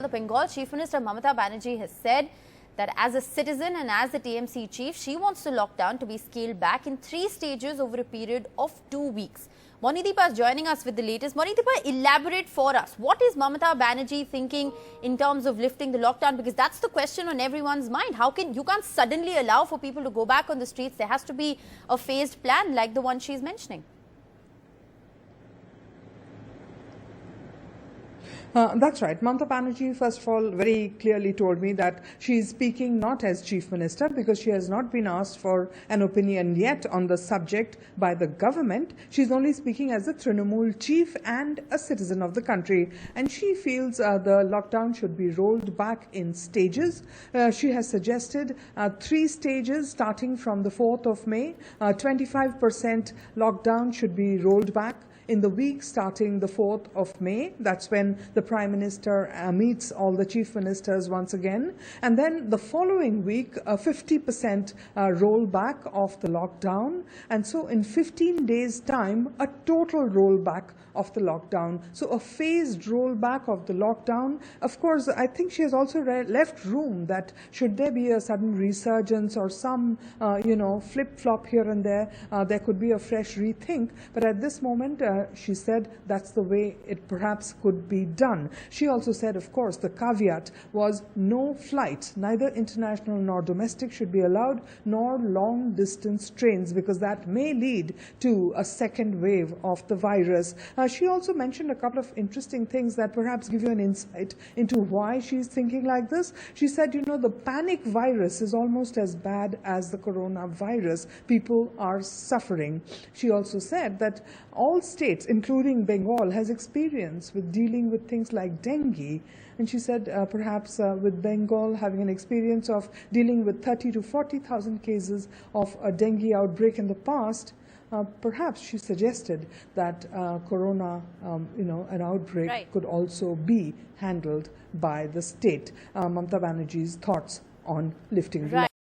the Bengal Chief Minister Mamata Banerjee has said that as a citizen and as the TMC chief, she wants the lockdown to be scaled back in 3 stages over a period of 2 weeks. Monideepa is joining us with the latest. Monideepa, elaborate for us. What is Mamata Banerjee thinking in terms of lifting the lockdown? Because that's the question on everyone's mind. You can't suddenly allow for people to go back on the streets. There has to be a phased plan like the one she's mentioning. That's right. Mamata Banerjee, first of all, very clearly told me that she is speaking not as Chief Minister because she has not been asked for an opinion yet on the subject by the government. She's only speaking as a Trinamool chief and a citizen of the country. And she feels the lockdown should be rolled back in stages. She has suggested 3 stages starting from the 4th of May. 25% lockdown should be rolled back in the week starting the 4th of May. That's when the Prime Minister meets all the Chief Ministers once again. And then the following week, a 50% rollback of the lockdown. And so in 15 days' time, a total rollback of the lockdown. So a phased rollback of the lockdown. Of course, I think she has also left room that should there be a sudden resurgence or some, flip-flop here and there could be a fresh rethink. But at this moment, she said that's the way it perhaps could be done. She also said, of course, the caveat was no flight, neither international nor domestic should be allowed, nor long-distance trains, because that may lead to a second wave of the virus. She also mentioned a couple of interesting things that perhaps give you an insight into why she's thinking like this. She said, the panic virus is almost as bad as the coronavirus. People are suffering. She also said that all states, including Bengal, has experience with dealing with things like dengue. And she said perhaps with Bengal having an experience of dealing with 30 to 40,000 cases of a dengue outbreak in the past, perhaps she suggested that an outbreak could also be handled by the state. Mamata Banerjee's thoughts on lifting the